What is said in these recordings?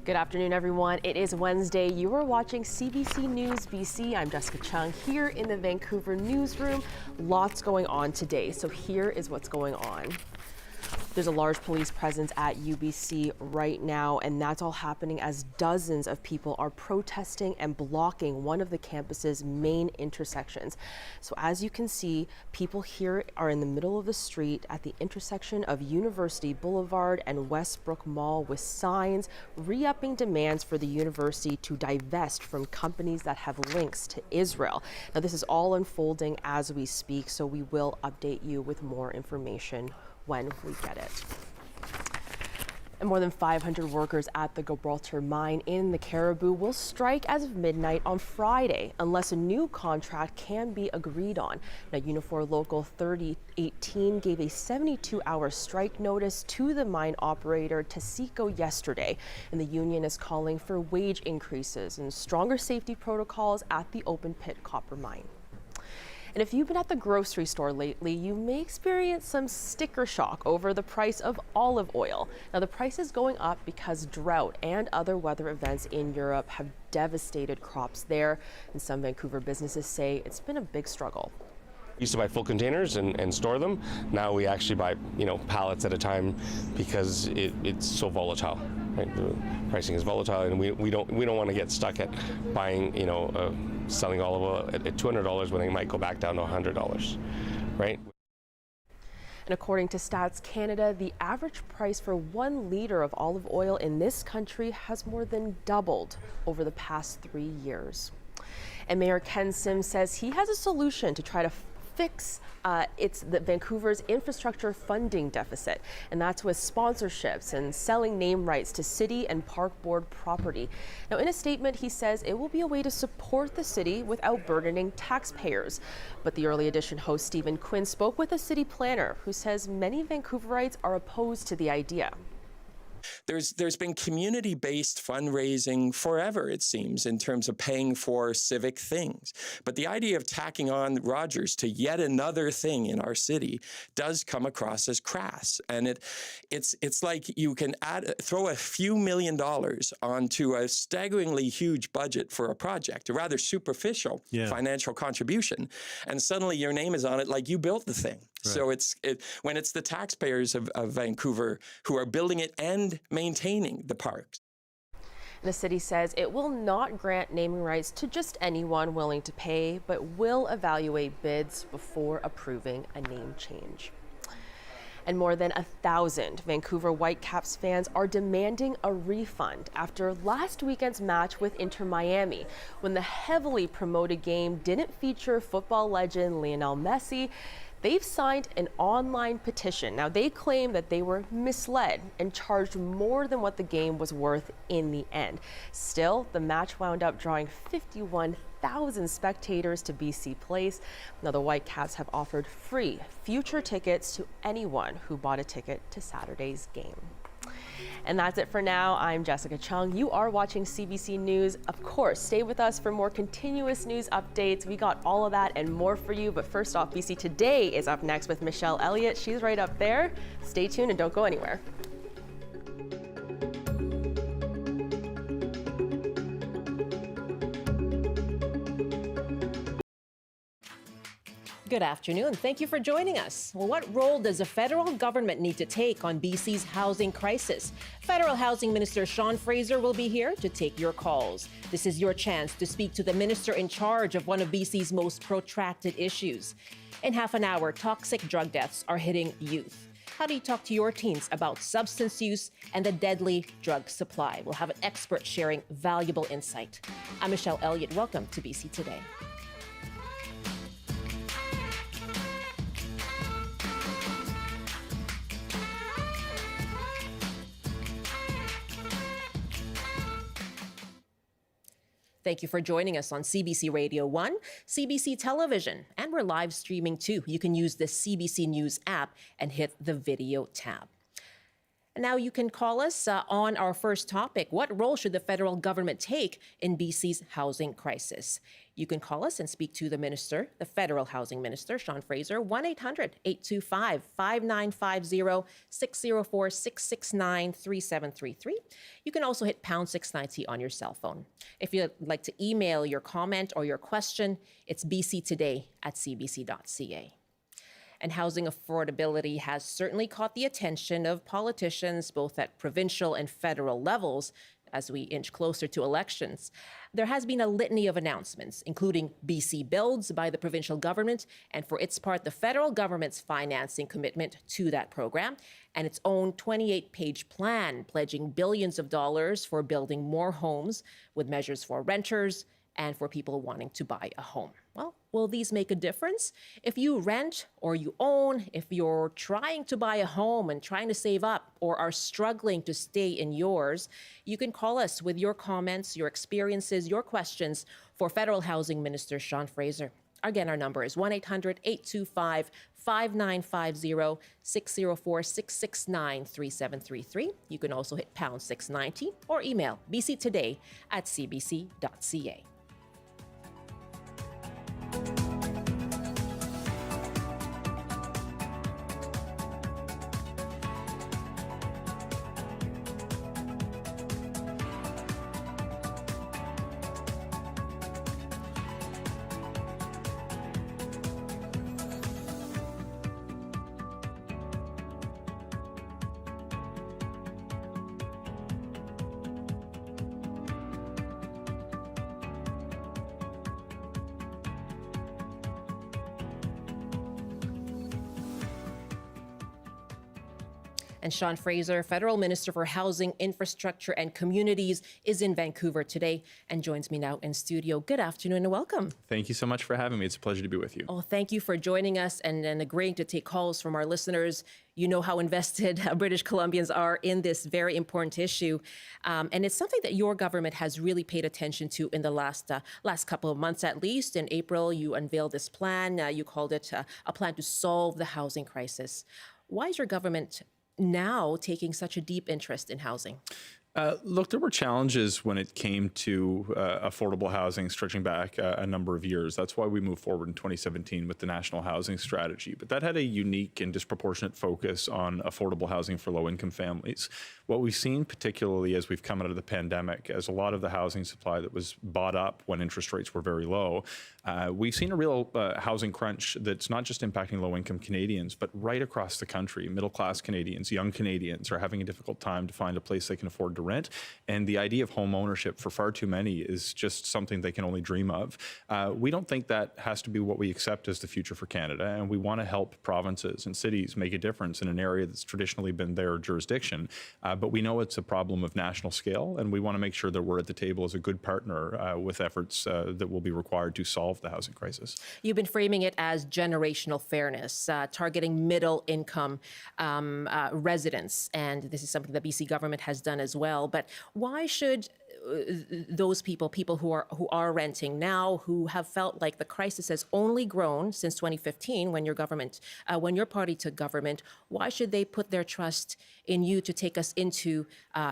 Good afternoon, everyone. It is Wednesday. You are watching CBC News BC. I'm Jessica Chung here in the Vancouver newsroom. Lots going on today, so here is what's going on. There's a large police presence at UBC right now, and that's all happening as dozens of people are protesting and blocking one of the campus's main intersections. So as you can see, people here are in the middle of the street at the intersection of University Boulevard and Westbrook Mall with signs re-upping demands for the university to divest from companies that have links to Israel. Now, this is all unfolding as we speak, so we will update you with more information when we get it. And more than 500 workers at the Gibraltar mine in the Caribou will strike as of midnight on Friday unless a new contract can be agreed on. Now, Unifor Local 3018 gave a 72-hour strike notice to the mine operator Taseko yesterday, and the union is calling for wage increases and stronger safety protocols at the open pit copper mine. And if you've been at the grocery store lately, you may experience some sticker shock over the price of olive oil. Now, the price is going up because drought and other weather events in Europe have devastated crops there. And some Vancouver businesses say it's been a big struggle. We used to buy full containers and store them. Now we actually buy, pallets at a time because it's so volatile. Right? The pricing is volatile, and we don't want to get stuck at buying, selling olive oil at $200 when they might go back down to $100, right? And according to Stats Canada, the average price for 1 liter of olive oil in this country has more than doubled over the past 3 years. And Mayor Ken Sim says he has a solution to try to fix Vancouver's infrastructure funding deficit, and that's with sponsorships and selling name rights to city and park board property. Now, in a statement, he says it will be a way to support the city without burdening taxpayers. But the Early Edition host Stephen Quinn spoke with a city planner who says many Vancouverites are opposed to the idea. There's been community-based fundraising forever, it seems, in terms of paying for civic things. But the idea of tacking on Rogers to yet another thing in our city does come across as crass. And it's like you can throw a few $1 million onto a staggeringly huge budget for a project, a rather superficial financial contribution, and suddenly your name is on it like you built the thing. Right. So when it's the taxpayers of Vancouver who are building it and maintaining the parks. The city says it will not grant naming rights to just anyone willing to pay, but will evaluate bids before approving a name change. And more than 1,000 Vancouver Whitecaps fans are demanding a refund after last weekend's match with Inter Miami, when the heavily promoted game didn't feature football legend Lionel Messi. They've signed an online petition. Now, they claim that they were misled and charged more than what the game was worth in the end. Still, the match wound up drawing 51,000 spectators to BC Place. Now, the Whitecaps have offered free future tickets to anyone who bought a ticket to Saturday's game. And that's it for now. I'm Jessica Chung. You are watching CBC News. Of course, stay with us for more continuous news updates. We got all of that and more for you. But first off, BC Today is up next with Michelle Elliott. She's right up there. Stay tuned and don't go anywhere. Good afternoon. Thank you for joining us. Well, what role does the federal government need to take on BC's housing crisis? Federal Housing Minister Sean Fraser will be here to take your calls. This is your chance to speak to the minister in charge of one of BC's most protracted issues. In half an hour, toxic drug deaths are hitting youth. How do you talk to your teens about substance use and the deadly drug supply? We'll have an expert sharing valuable insight. I'm Michelle Elliott. Welcome to BC Today. Thank you for joining us on CBC Radio 1, CBC Television, and we're live streaming too. You can use the CBC News app and hit the video tab. And now you can call us on our first topic. What role should the federal government take in BC's housing crisis? You can call us and speak to the minister, the federal housing minister, Sean Fraser, 1-800-825-5950, 604-669-3733. You can also hit pound 690 on your cell phone. If you'd like to email your comment or your question, it's bctoday@cbc.ca. And housing affordability has certainly caught the attention of politicians, both at provincial and federal levels, as we inch closer to elections. There has been a litany of announcements, including BC Builds by the provincial government, and for its part, the federal government's financing commitment to that program, and its own 28-page plan pledging billions of dollars for building more homes with measures for renters and for people wanting to buy a home. Well, will these make a difference? If you rent or you own, if you're trying to buy a home and trying to save up or are struggling to stay in yours, you can call us with your comments, your experiences, your questions for Federal Housing Minister Sean Fraser. Again, our number is 1-800-825-5950, 604-669-3733. You can also hit pound 690 or email bctoday@cbc.ca. And Sean Fraser, Federal Minister for Housing, Infrastructure and Communities, is in Vancouver today and joins me now in studio. Good afternoon and welcome. Thank you so much for having me. It's a pleasure to be with you. Oh, thank you for joining us and agreeing to take calls from our listeners. You know how invested British Columbians are in this very important issue. And it's something that your government has really paid attention to in the last couple of months, at least. In April, you unveiled this plan. You called it a plan to solve the housing crisis. Why is your government now taking such a deep interest in housing? Look, there were challenges when it came to affordable housing stretching back a number of years. That's why we moved forward in 2017 with the National Housing Strategy. But that had a unique and disproportionate focus on affordable housing for low-income families. What we've seen, particularly as we've come out of the pandemic, as a lot of the housing supply that was bought up when interest rates were very low, we've seen a real housing crunch that's not just impacting low-income Canadians, but right across the country. Middle-class Canadians, young Canadians are having a difficult time to find a place they can afford to rent. And the idea of home ownership for far too many is just something they can only dream of. We don't think that has to be what we accept as the future for Canada. And we want to help provinces and cities make a difference in an area that's traditionally been their jurisdiction. But we know it's a problem of national scale. And we want to make sure that we're at the table as a good partner with efforts that will be required to solve the housing crisis. You've been framing it as generational fairness, targeting middle income residents. And this is something the BC government has done as well. But why should those people who are renting now, who have felt like the crisis has only grown since 2015 when your party took government, why should they put their trust in you to take us into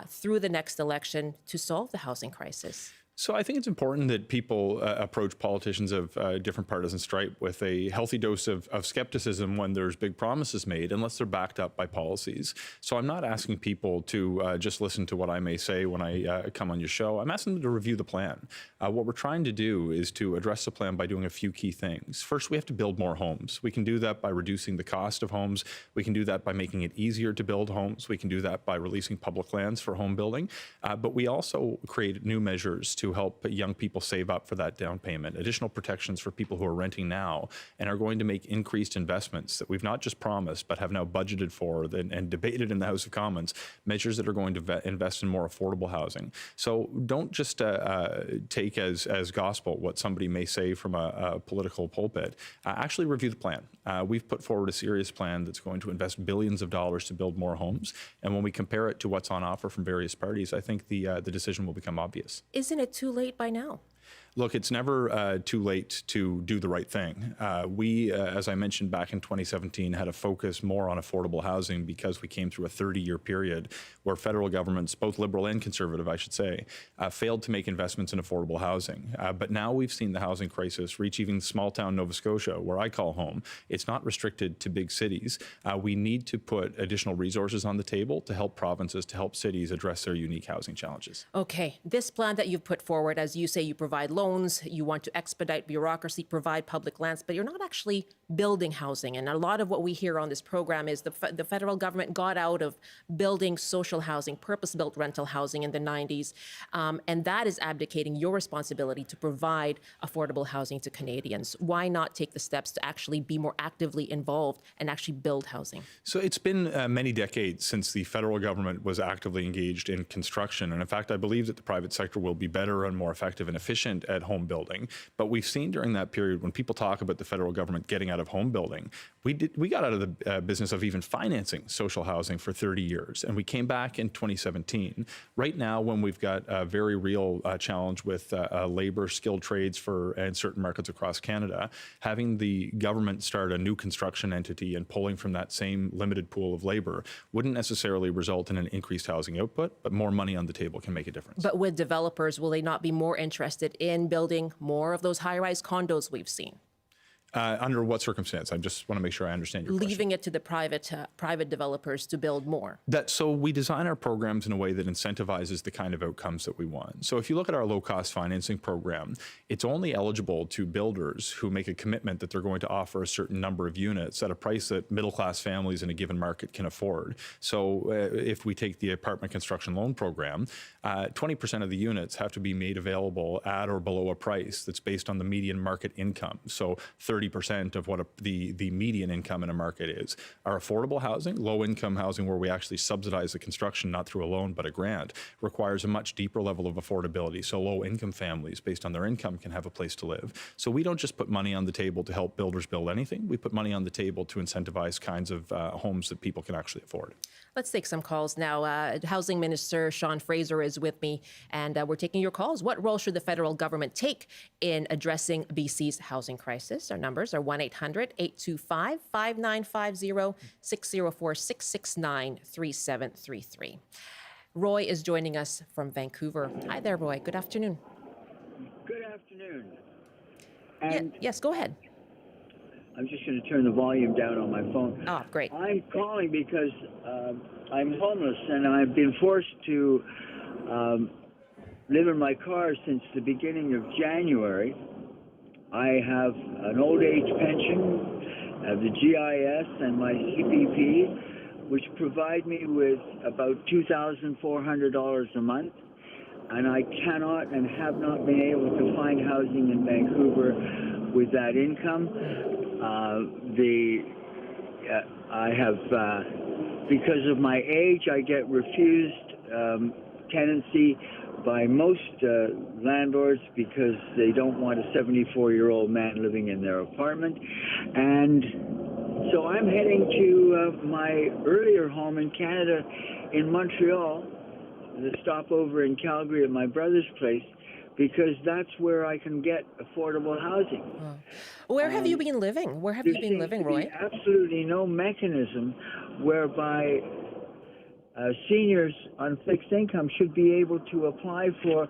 through the next election to solve the housing crisis? So I think it's important that people approach politicians of different partisan stripe with a healthy dose of skepticism when there's big promises made, unless they're backed up by policies. So I'm not asking people to just listen to what I may say when I come on your show. I'm asking them to review the plan. What we're trying to do is to address the plan by doing a few key things. First, we have to build more homes. We can do that by reducing the cost of homes. We can do that by making it easier to build homes. We can do that by releasing public lands for home building. But we also create new measures to help young people save up for that down payment, additional protections for people who are renting now and are going to make increased investments that we've not just promised but have now budgeted for and debated in the House of Commons, measures that are going to invest in more affordable housing. So don't just take as gospel what somebody may say from a political pulpit. Actually review the plan. We've put forward a serious plan that's going to invest billions of dollars to build more homes. And when we compare it to what's on offer from various parties, I think the decision will become obvious. Isn't it too late by now? Look, it's never too late to do the right thing. We, as I mentioned back in 2017, had a focus more on affordable housing because we came through a 30-year period where federal governments, both Liberal and Conservative, I should say, failed to make investments in affordable housing. But now we've seen the housing crisis reach even small-town Nova Scotia, where I call home. It's not restricted to big cities. We need to put additional resources on the table to help provinces, to help cities address their unique housing challenges. Okay, this plan that you've put forward, as you say, you provide loans, you want to expedite bureaucracy, provide public lands, but you're not actually building housing. And a lot of what we hear on this program is the federal government got out of building social housing, purpose-built rental housing in the 90s, and that is abdicating your responsibility to provide affordable housing to Canadians. Why not take the steps to actually be more actively involved and actually build housing? So it's been many decades since the federal government was actively engaged in construction. And in fact, I believe that the private sector will be better and more effective and efficient at home building. But we've seen during that period, when people talk about the federal government getting out of home building, we got out of the business of even financing social housing for 30 years. And we came back in 2017. Right now, when we've got a very real challenge with labor, skilled trades in certain markets across Canada, having the government start a new construction entity and pulling from that same limited pool of labor wouldn't necessarily result in an increased housing output, but more money on the table can make a difference. But with developers, will they not be more interested in building more of those high-rise condos we've seen? Under what circumstance? I just want to make sure I understand your question. Leaving it to the private developers to build more. So we design our programs in a way that incentivizes the kind of outcomes that we want. So if you look at our low-cost financing program, it's only eligible to builders who make a commitment that they're going to offer a certain number of units at a price that middle-class families in a given market can afford. So if we take the apartment construction loan program, 20% of the units have to be made available at or below a price that's based on the median market income. So 30% of what the median income in a market is. Our affordable housing, low-income housing where we actually subsidize the construction, not through a loan but a grant, requires a much deeper level of affordability. So low-income families, based on their income, can have a place to live. So we don't just put money on the table to help builders build anything. We put money on the table to incentivize kinds of homes that people can actually afford. Let's take some calls now. Housing Minister Sean Fraser is with me, and we're taking your calls. What role should the federal government take in addressing BC's housing crisis? Our numbers are 1-800-825-5950, 604-669-3733. Roy is joining us from Vancouver. Hi there, Roy. Good afternoon. Good afternoon. And yes, go ahead. I'm just going to turn the volume down on my phone. Oh, great. I'm calling because I'm homeless and I've been forced to live in my car since the beginning of January. I have an old age pension, I have the GIS and my CPP, which provide me with about $2,400 a month. And I cannot and have not been able to find housing in Vancouver with that income. I have, because of my age, I get refused tenancy by most landlords because they don't want a 74-year-old man living in their apartment. And so I'm heading to my earlier home in Canada in Montreal, the stopover in Calgary at my brother's place, because that's where I can get affordable housing. Where have you been living? Where have you been living, Roy? There seems to be absolutely no mechanism whereby seniors on fixed income should be able to apply for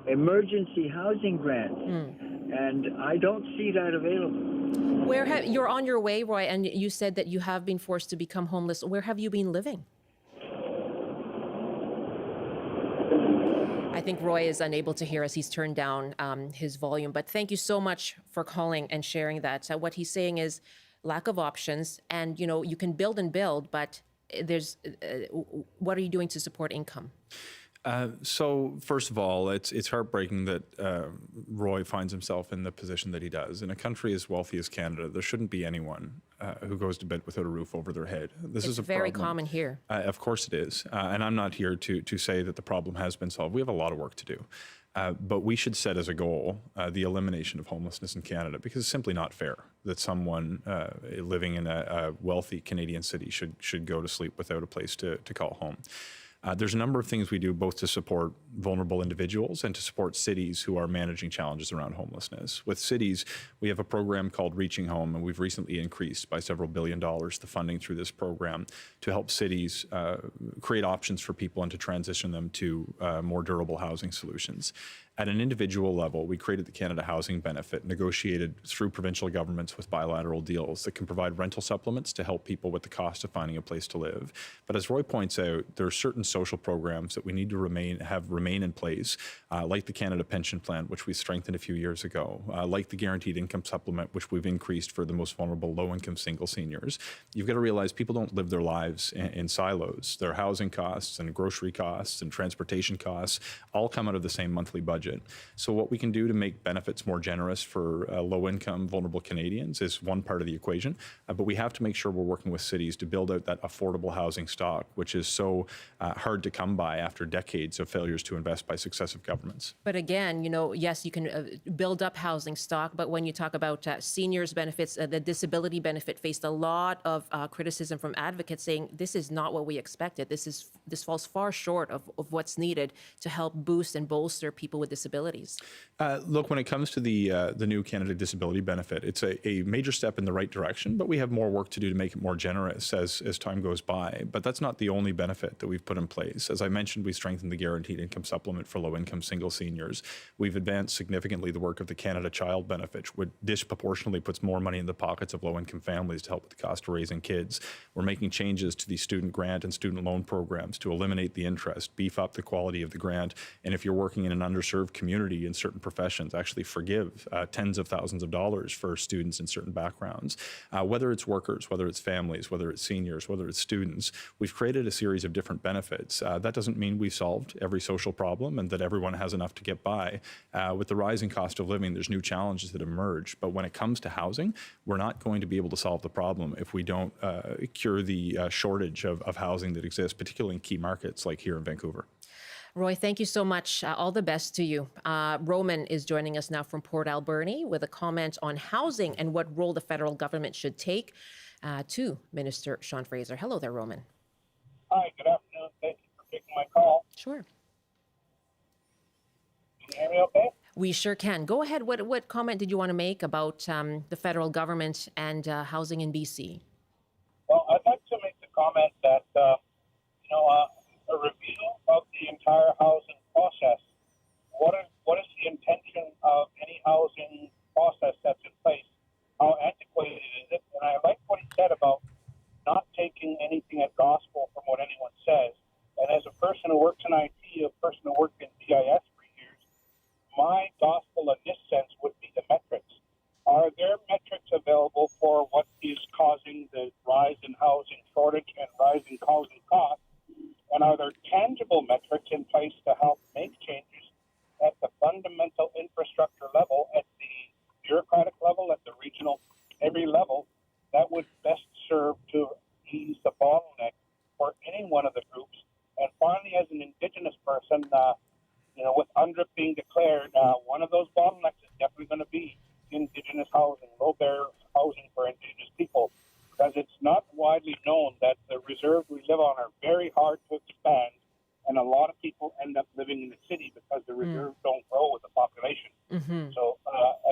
emergency housing grants, and I don't see that available. You're on your way, Roy, and you said that you have been forced to become homeless. Where have you been living? I think Roy is unable to hear us. He's turned down his volume. But thank you so much for calling and sharing that. What he's saying is lack of options. And, you can build and build, but what are you doing to support income? So first of all, it's heartbreaking that Roy finds himself in the position that he does. In a country as wealthy as Canada, there shouldn't be anyone who goes to bed without a roof over their head. This is a very problem. Common here. Of course it is. And I'm not here to say that the problem has been solved. We have a lot of work to do. But we should set as a goal the elimination of homelessness in Canada, because it's simply not fair that someone living in a wealthy Canadian city should go to sleep without a place to call home. There's a number of things we do both to support vulnerable individuals and to support cities who are managing challenges around homelessness. With cities, we have a program called Reaching Home, and we've recently increased by several $billions the funding through this program to help cities create options for people and to transition them to more durable housing solutions. At an individual level, we created the Canada Housing Benefit, negotiated through provincial governments with bilateral deals that can provide rental supplements to help people with the cost of finding a place to live. But as Roy points out, there are certain social programs that we need to remain in place, like the Canada Pension Plan, which we strengthened a few years ago, like the Guaranteed Income Supplement, which we've increased for the most vulnerable low-income single seniors. You've got to realize people don't live their lives in silos. Their housing costs and grocery costs and transportation costs all come out of the same monthly budget. So what we can do to make benefits more generous for low-income, vulnerable Canadians is one part of the equation, but we have to make sure we're working with cities to build out that affordable housing stock, which is so hard to come by after decades of failures to invest by successive governments. But again, yes, you can build up housing stock, but when you talk about seniors benefits, the disability benefit faced a lot of criticism from advocates saying this is not what we expected. This falls far short of what's needed to help boost and bolster people with disabilities. Look, when it comes to the new Canada Disability Benefit, it's a major step in the right direction, but we have more work to do to make it more generous as time goes by. But that's not the only benefit that we've put in place. As I mentioned, we strengthened the Guaranteed Income Supplement for low-income single seniors. We've advanced significantly the work of the Canada Child Benefit, which disproportionately puts more money in the pockets of low-income families to help with the cost of raising kids. We're making changes to the student grant and student loan programs to eliminate the interest, beef up the quality of the grant, and if you're working in an underserved community in certain professions, actually forgive tens of thousands of dollars for students in certain backgrounds. Whether it's workers, whether it's families, whether it's seniors, whether it's students, we've created a series of different benefits. That doesn't mean we've solved every social problem and that everyone has enough to get by. With the rising cost of living, there's new challenges that emerge. But when it comes to housing, we're not going to be able to solve the problem if we don't cure the shortage of housing that exists, particularly in key markets like here in Vancouver. Roy, thank you so much. All the best to you. Roman is joining us now from Port Alberni with a comment on housing and what role the federal government should take to Minister Sean Fraser. Hello there, Roman. Hi, good afternoon. Thank you for taking my call. Sure. Can you hear me okay? We sure can. Go ahead. What comment did you want to make about the federal government and housing in BC? Well, I'd like to make the comment that, a review of the entire housing process. What is the intention of any housing process that's in place? How antiquated is it? And I like what he said about not taking anything at gospel from what anyone says. And as a person who works in IT, a person who worked in BIS for years, my gospel in this sense would be the metrics. Are there metrics available for what is causing the rise in housing shortage and rising housing costs? And are there tangible metrics in place to help make changes at the fundamental infrastructure level, at the bureaucratic level, at the regional, every level, that would best serve to ease the bottleneck for any one of the groups? And finally, as an Indigenous person, with UNDRIP being declared, one of those bottlenecks is definitely going to be Indigenous housing, low-bearer housing for Indigenous people, because it's not widely known that the reserves we live on are very hard to expand, and a lot of people end up living in the city because the reserves don't grow with the population. Mm-hmm. So,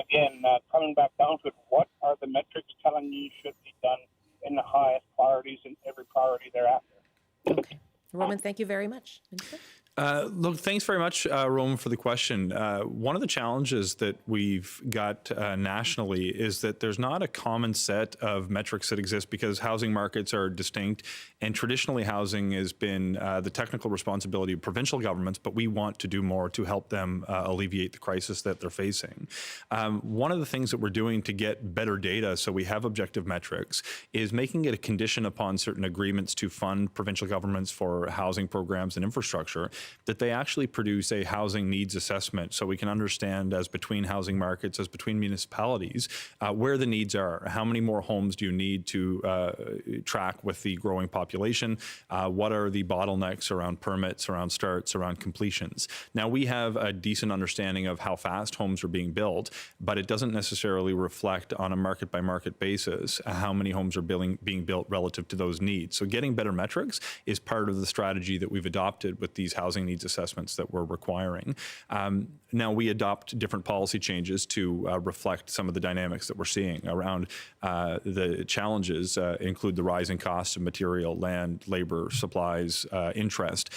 again, coming back down to it, what are the metrics telling you should be done in the highest priorities and every priority thereafter? Okay. Roman, thank you very much. Look, thanks very much, Roman, for the question. One of the challenges that we've got nationally is that there's not a common set of metrics that exist because housing markets are distinct, and traditionally housing has been the technical responsibility of provincial governments, but we want to do more to help them alleviate the crisis that they're facing. One of the things that we're doing to get better data so we have objective metrics is making it a condition upon certain agreements to fund provincial governments for housing programs and infrastructure that they actually produce a housing needs assessment so we can understand, as between housing markets, as between municipalities, where the needs are. How many more homes do you need to track with the growing population? What are the bottlenecks around permits, around starts, around completions? Now, we have a decent understanding of how fast homes are being built, but it doesn't necessarily reflect on a market-by-market basis how many homes are being built relative to those needs. So getting better metrics is part of the strategy that we've adopted with these housing needs assessments that we're requiring. Now, we adopt different policy changes to reflect some of the dynamics that we're seeing around the challenges include the rising costs of material, land, labor, supplies, interest.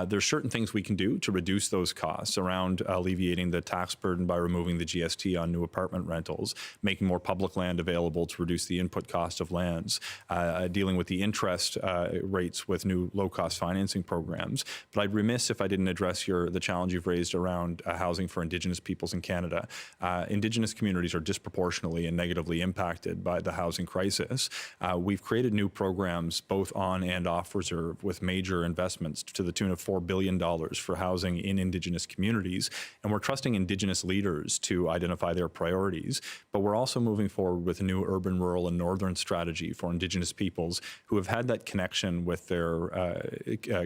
There's certain things we can do to reduce those costs around alleviating the tax burden by removing the GST on new apartment rentals, making more public land available to reduce the input cost of lands, dealing with the interest rates with new low-cost financing programs. But I'd remiss if I didn't address the challenge you've raised around housing for Indigenous peoples in Canada. Indigenous communities are disproportionately and negatively impacted by the housing crisis. We've created new programs both on and off reserve with major investments to the tune of $4 billion for housing in Indigenous communities. And we're trusting Indigenous leaders to identify their priorities. But we're also moving forward with a new urban, rural, and northern strategy for Indigenous peoples who have had that connection with their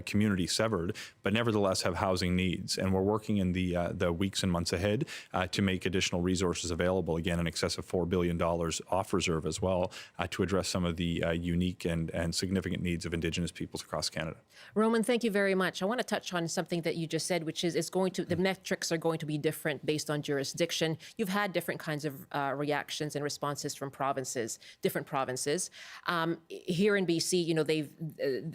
community severed, but nevertheless have housing needs. And we're working in the weeks and months ahead to make additional resources available, again, in excess of $4 billion off reserve as well, to address some of the unique and significant needs of Indigenous peoples across Canada. Roman, thank you very much. I want to touch on something that you just said, which is the metrics are going to be different based on jurisdiction. You've had different kinds of reactions and responses from different provinces. Here in BC,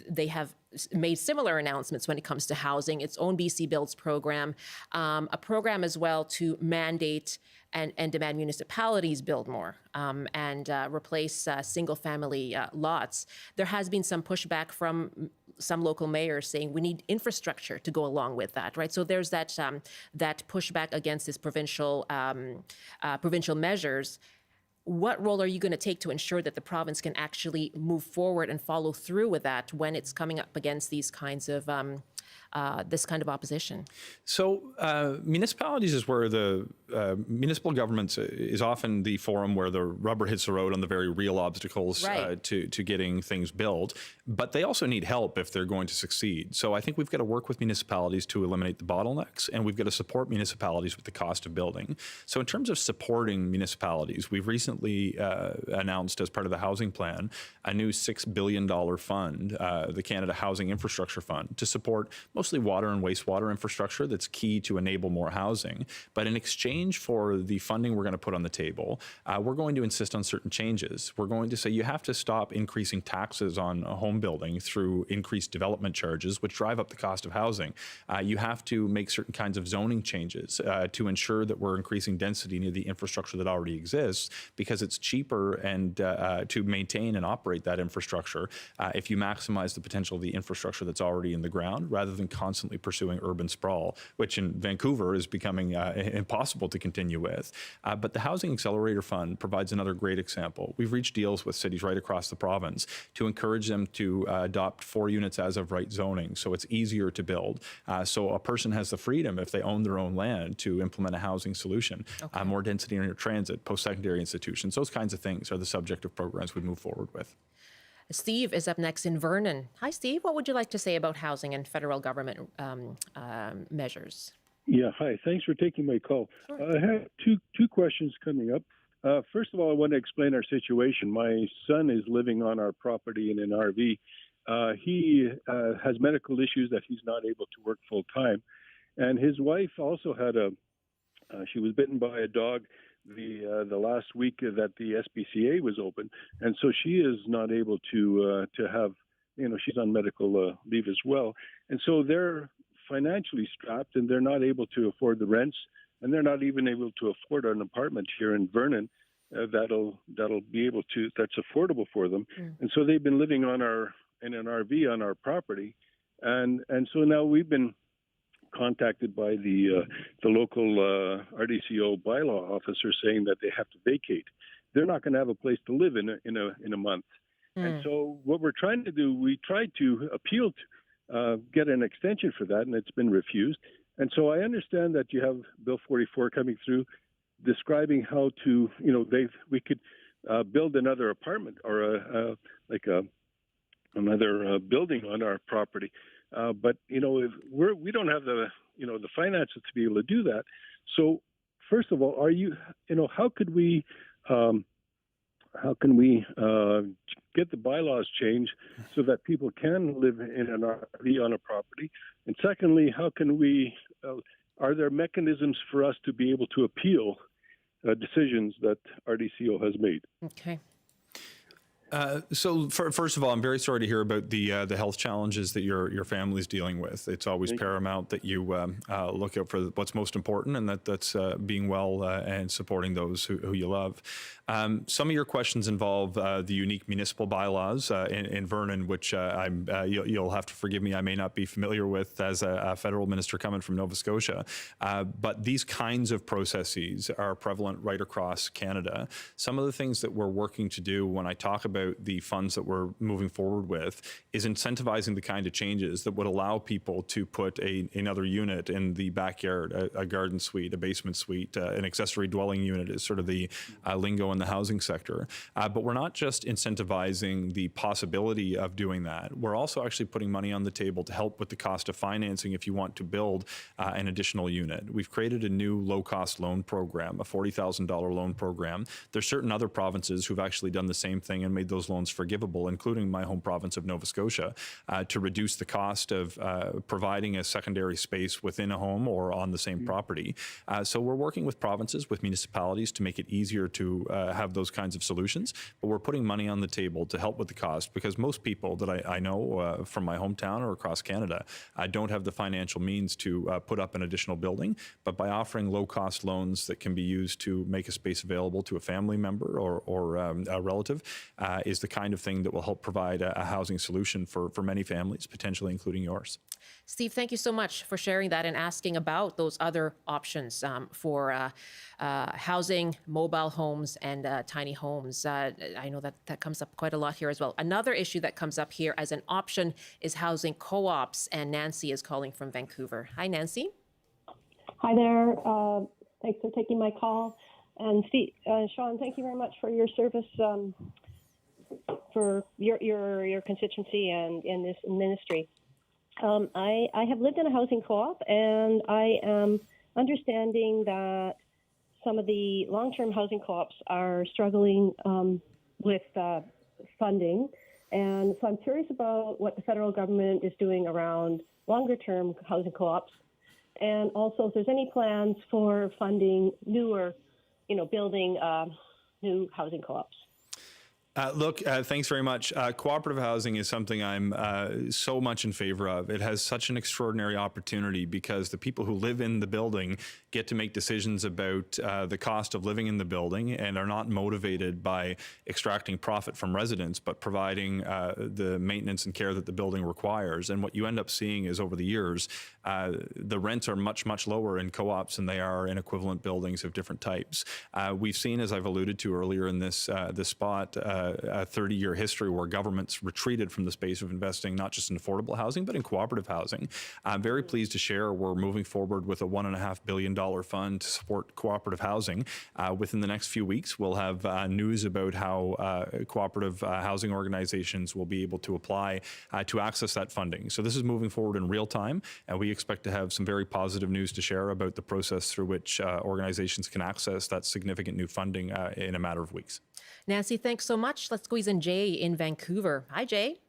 they have made similar announcements when it comes to housing, its own BC Builds program, a program as well to mandate and demand municipalities build more and replace single-family lots. There has been some pushback from some local mayors saying we need infrastructure to go along with that, right? So there's that pushback against this provincial measures. What role are you going to take to ensure that the province can actually move forward and follow through with that when it's coming up against these kinds of this kind of opposition? So municipalities is where the municipal governments is often the forum where the rubber hits the road on the very real obstacles right. to getting things built. But they also need help if they're going to succeed. So I think we've got to work with municipalities to eliminate the bottlenecks, and we've got to support municipalities with the cost of building. So in terms of supporting municipalities, we've recently announced as part of the housing plan a new $6 billion fund, the Canada Housing Infrastructure Fund, to support mostly water and wastewater infrastructure that's key to enable more housing. But in exchange for the funding we're going to put on the table, we're going to insist on certain changes. We're going to say you have to stop increasing taxes on home building through increased development charges, which drive up the cost of housing. You have to make certain kinds of zoning changes to ensure that we're increasing density near the infrastructure that already exists, because it's cheaper and to maintain and operate that infrastructure if you maximize the potential of the infrastructure that's already in the ground, rather than constantly pursuing urban sprawl, which in Vancouver is becoming impossible to continue with. But the Housing Accelerator Fund provides another great example. We've reached deals with cities right across the province to encourage them to adopt 4 units as of right zoning, so it's easier to build. So a person has the freedom, if they own their own land, to implement a housing solution. Okay. More density in your transit, post-secondary institutions, those kinds of things are the subject of programs we move forward with. Steve is up next in Vernon. Hi, Steve. What would you like to say about housing and federal government measures? Yeah, hi. Thanks for taking my call. Sure. I have two questions coming up. First of all, I want to explain our situation. My son is living on our property in an RV. He has medical issues that he's not able to work full time. And his wife also had she was bitten by a dog the last week that the SPCA was open. And so she is not able to have, she's on medical leave as well. And so they're financially strapped, and they're not able to afford the rents, and they're not even able to afford an apartment here in Vernon that'll be able to, that's affordable for them. And so they've been living in an RV on our property, and so now we've been contacted by the local RDCO bylaw officer saying that they have to vacate. They're not going to have a place to live in a month. And so what we're trying to do, we tried to appeal get an extension for that, and it's been refused. And so I understand that you have Bill 44 coming through, describing how to, we could build another apartment or another building on our property. But if we don't have the finances to be able to do that. So first of all, how can we get the bylaws changed so that people can live in an RV on a property? And secondly, how can we? Are there mechanisms for us to be able to appeal decisions that RDCO has made? Okay. First of all, I'm very sorry to hear about the health challenges that your family's dealing with. It's always paramount that you look out for what's most important, and that's being well and supporting those who you love. Some of your questions involve the unique municipal bylaws in Vernon, which you'll have to forgive me, I may not be familiar with as a federal minister coming from Nova Scotia. But these kinds of processes are prevalent right across Canada. Some of the things that we're working to do when I talk about the funds that we're moving forward with is incentivizing the kind of changes that would allow people to put another unit in the backyard, a garden suite, a basement suite, an accessory dwelling unit is sort of the lingo in the housing sector. But we're not just incentivizing the possibility of doing that. We're also actually putting money on the table to help with the cost of financing if you want to build an additional unit. We've created a new low-cost loan program, a $40,000 loan program. There's certain other provinces who've actually done the same thing and made those loans forgivable, including my home province of Nova Scotia, to reduce the cost of providing a secondary space within a home or on the same property. So we're working with provinces, with municipalities to make it easier to have those kinds of solutions, but we're putting money on the table to help with the cost, because most people that I know from my hometown or across Canada don't have the financial means to put up an additional building, but by offering low-cost loans that can be used to make a space available to a family member or a relative is the kind of thing that will help provide a housing solution for many families, potentially including yours. Steve, thank you so much for sharing that and asking about those other options for housing, mobile homes, and tiny homes. I know that comes up quite a lot here as well. Another issue that comes up here as an option is housing co-ops, and Nancy is calling from Vancouver. Hi, Nancy. Hi there. Thanks for taking my call. And Steve, Sean, thank you very much for your service for your constituency and in this ministry. I have lived in a housing co-op, and I am understanding that some of the long-term housing co-ops are struggling with funding. And so I'm curious about what the federal government is doing around longer-term housing co-ops, and also if there's any plans for funding newer, building new housing co-ops. Thanks very much. Cooperative housing is something I'm so much in favor of. It has such an extraordinary opportunity because the people who live in the building get to make decisions about the cost of living in the building and are not motivated by extracting profit from residents, but providing the maintenance and care that the building requires. And what you end up seeing is over the years, the rents are much, much lower in co-ops than they are in equivalent buildings of different types. We've seen, as I've alluded to earlier in this spot, a 30-year history where governments retreated from the space of investing not just in affordable housing, but in cooperative housing. I'm very pleased to share we're moving forward with a $1.5 billion fund to support cooperative housing. Within the next few weeks, we'll have news about how cooperative housing organizations will be able to apply to access that funding. So this is moving forward in real time, and we expect to have some very positive news to share about the process through which organizations can access that significant new funding in a matter of weeks. Nancy, thanks so much. Let's squeeze in Jay in Vancouver. Hi, Jay.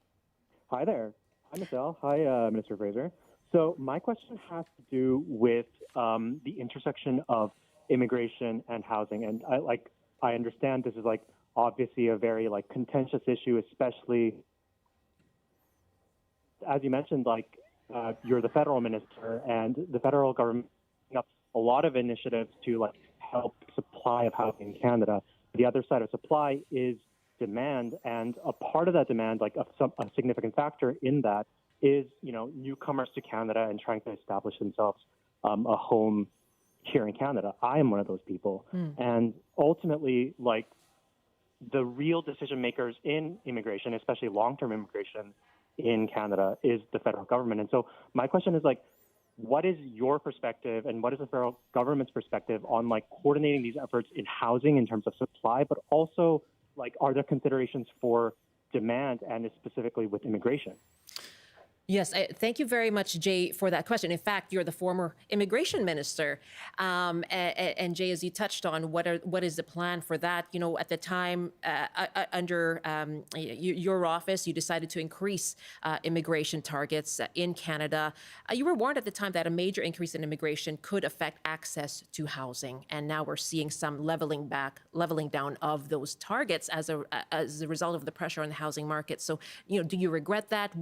Hi there. Hi, Michelle. Hi, Minister Fraser. So my question has to do with the intersection of immigration and housing. And I understand this is obviously a very contentious issue, especially as you mentioned, you're the federal minister and the federal government up a lot of initiatives to help supply of housing in Canada. The other side of supply is demand, and a part of that demand, a significant factor in that, is newcomers to Canada and trying to establish themselves a home here in Canada. I am one of those people, and ultimately, the real decision makers in immigration, especially long-term immigration, in Canada is the federal government. And so my question is like, what is your perspective and what is the federal government's perspective on like coordinating these efforts in housing in terms of supply, but also like, are there considerations for demand and specifically with immigration? Yes, thank you very much, Jay, for that question. In fact, you're the former immigration minister, and Jay, as you touched on, what is the plan for that? You know, at the time under your office, you decided to increase immigration targets in Canada. You were warned at the time that a major increase in immigration could affect access to housing, and now we're seeing some leveling down of those targets as a result of the pressure on the housing market. So, you know, do you regret that?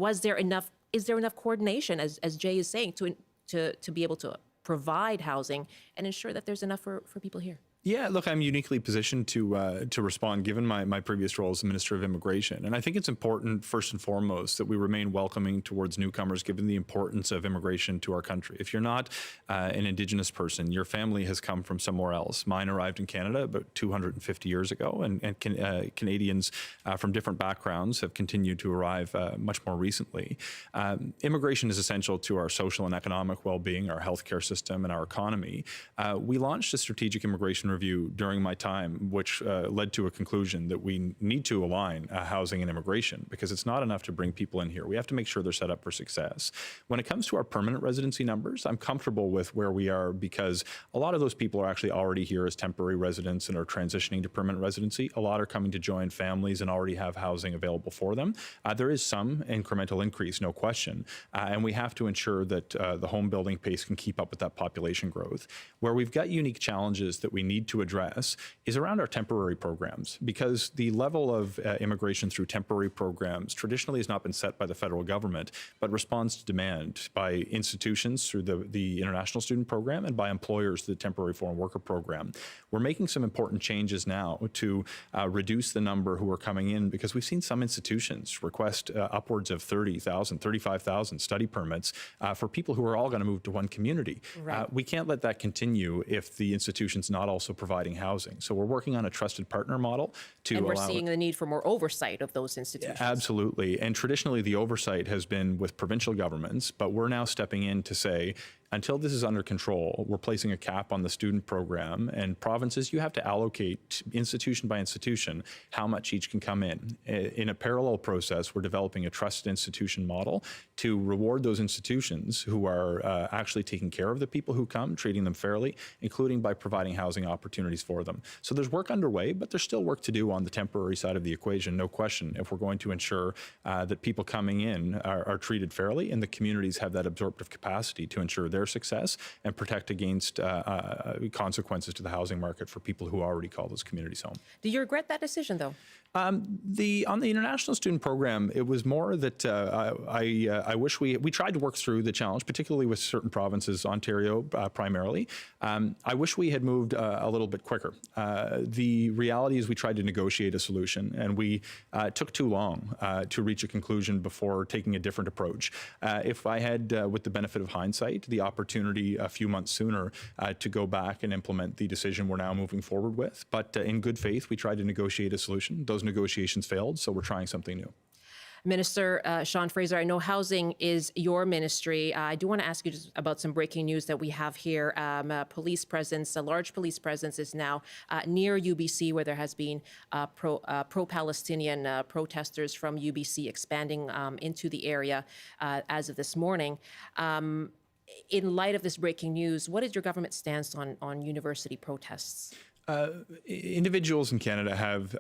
Is there enough coordination, as Jay is saying, to be able to provide housing and ensure that there's enough for people here? Yeah, look, I'm uniquely positioned to respond given my previous role as the Minister of Immigration. And I think it's important, first and foremost, that we remain welcoming towards newcomers, given the importance of immigration to our country. If you're not an Indigenous person, your family has come from somewhere else. Mine arrived in Canada about 250 years ago, and Canadians from different backgrounds have continued to arrive much more recently. Immigration is essential to our social and economic well-being, our healthcare system, and our economy. We launched a strategic immigration review during my time, which led to a conclusion that we need to align housing and immigration, because it's not enough to bring people in here. We have to make sure they're set up for success. When it comes to our permanent residency numbers, I'm comfortable with where we are because a lot of those people are actually already here as temporary residents and are transitioning to permanent residency. A lot are coming to join families and already have housing available for them. There is some incremental increase, no question, and we have to ensure that the home building pace can keep up with that population growth. Where we've got unique challenges that we need to address is around our temporary programs, because the level of immigration through temporary programs traditionally has not been set by the federal government, but responds to demand by institutions through the International Student Program and by employers through the Temporary Foreign Worker Program. We're making some important changes now to reduce the number who are coming in, because we've seen some institutions request upwards of 30,000, 35,000 study permits for people who are all going to move to one community. Right. We can't let that continue if the institution's not also providing housing. So we're working on a trusted partner model to And we're seeing the need for more oversight of those institutions. Absolutely. And traditionally the oversight has been with provincial governments, but we're now stepping in to say, until this is under control, we're placing a cap on the student program, and provinces, you have to allocate institution by institution how much each can come in. In a parallel process, we're developing a trusted institution model to reward those institutions who are actually taking care of the people who come, treating them fairly, including by providing housing opportunities for them. So there's work underway, but there's still work to do on the temporary side of the equation, no question, if we're going to ensure that people coming in are treated fairly and the communities have that absorptive capacity to ensure their success and protect against consequences to the housing market for people who already call those communities home. Do you regret that decision, though? On the International Student Program, it was more that I wish we tried to work through the challenge, particularly with certain provinces, Ontario primarily. I wish we had moved a little bit quicker. The reality is we tried to negotiate a solution, and we took too long to reach a conclusion before taking a different approach. If I had, with the benefit of hindsight, the opportunity a few months sooner to go back and implement the decision we're now moving forward with, but in good faith, we tried to negotiate a solution. Those negotiations failed, so we're trying something new. Minister Sean Fraser, I know housing is your ministry. I do want to ask you just about some breaking news that we have here. Police presence, a large police presence is now near UBC, where there has been pro-Palestinian protesters from UBC expanding into the area as of this morning. In light of this breaking news, what is your government stance on university protests? Individuals in Canada have